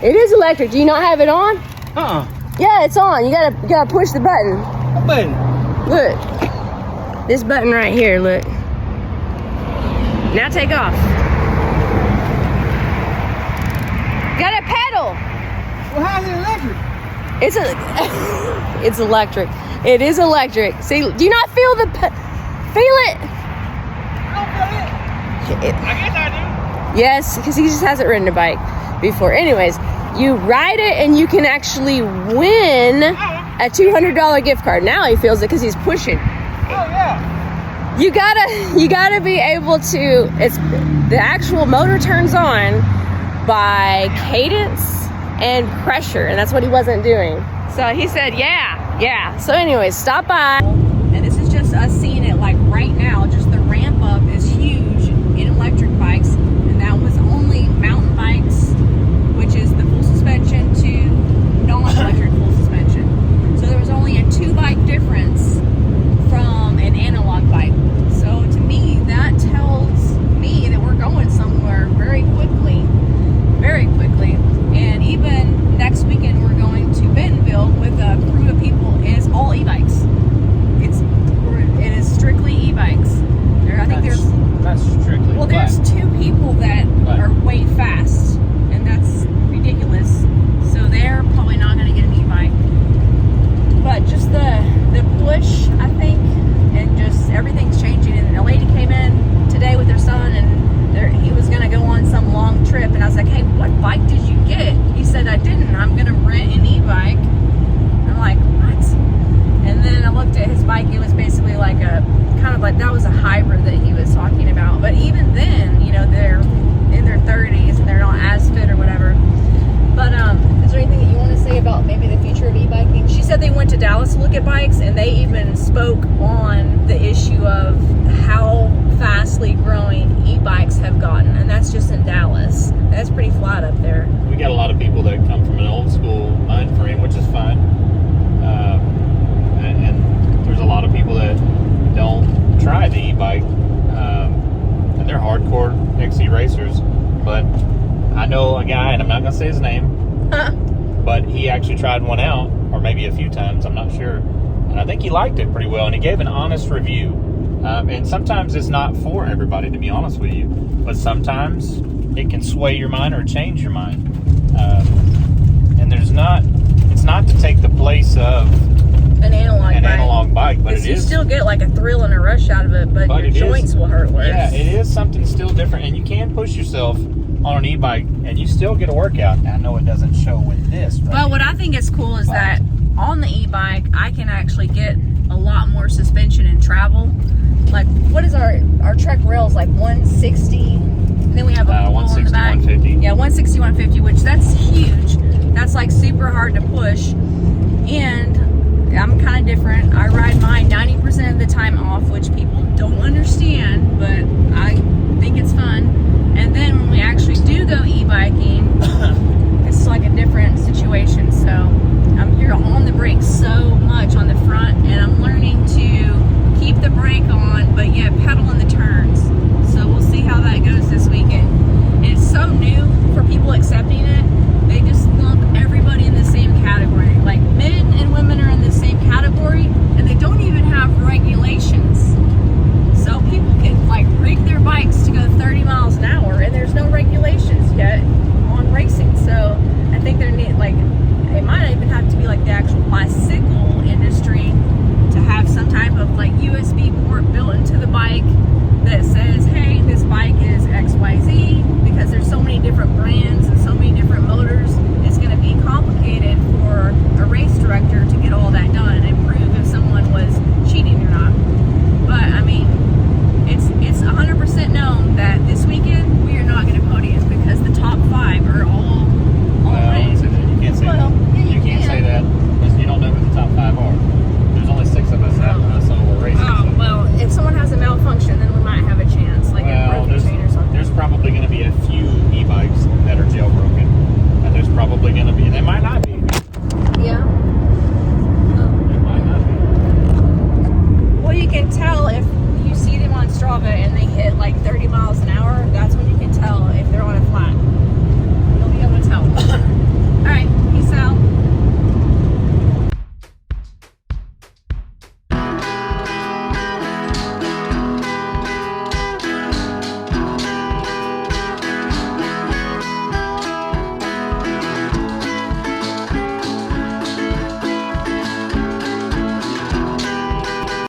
It is electric. Do you not have it on? Yeah, it's on. You gotta push the button. What button? Look. This button right here, look. Now take off. Gotta pedal. Well, how's it electric? It's electric. It is electric. See, do you not feel the feel it? I don't feel it. I guess I do. Yes, because he just hasn't ridden a bike before. Anyways, you ride it and you can actually win a $200 gift card. Now he feels it because he's pushing. Oh yeah. You gotta be able to. It's the actual motor turns on by cadence and pressure, and that's what he wasn't doing. So he said, yeah. So anyways, stop by. And this is just us seeing it like right now. Just the ramp up is huge in electric bikes, and that was only mountain bikes, which is the full suspension to non-electric full suspension. So there was only a 2-bike difference from an analog bike. So to me, that tells me that we're going somewhere very quickly. And even next weekend, we're going to Bentonville with a crew of people. It's all e-bikes. It is strictly e-bikes. That's strictly. Well, there's 2 people that are way fast, and that's ridiculous. So they're probably not going to get an e-bike. But just the push, I think, and just everything's changing. And a lady came in today with her son, and he was going to go on some long trip. And I was like, hey, what bike did you get? He said, I didn't. I'm going to rent an e-bike. I'm like, what? And then I looked at his bike. It was basically like that was a hybrid that he was talking about. But even then, you know, they're in their 30s and they're not as fit or whatever. But is there anything that you want to say about maybe the future of e-biking? She said they went to Dallas to look at bikes, and they even spoke on the issue of how fastly growing e-bikes have gotten, and that's just in Dallas. That's pretty flat up there. We got a lot of people that come from an old school mind frame, which is fine. And there's a lot of people that don't try the e-bike, and they're hardcore XC racers. But I know a guy, and I'm not going to say his name, but he actually tried one out, or maybe a few times, I'm not sure. And I think he liked it pretty well, and he gave an honest review. And sometimes it's not for everybody, to be honest with you. But sometimes it can sway your mind or change your mind. And it's not to take the place of an analog bike, but it you is. Still get like a thrill and a rush out of it, but your joints will hurt worse. Yeah, it is something still different, and you can push yourself on an e-bike, and you still get a workout. I know it doesn't show with this. Well, what I think is cool is that on the e-bike, I can actually get a lot more suspension and travel. Like, what is our Trek rails, like 160? And then we have a 160, in the back. 150. Yeah, 160, 150, which that's huge. That's like super hard to push. And I'm kind of different. I ride mine 90% of the time off, which people don't understand, but I think it's fun. And then when we actually do go e-biking, it's like a different situation. So you're on the brakes so much on the front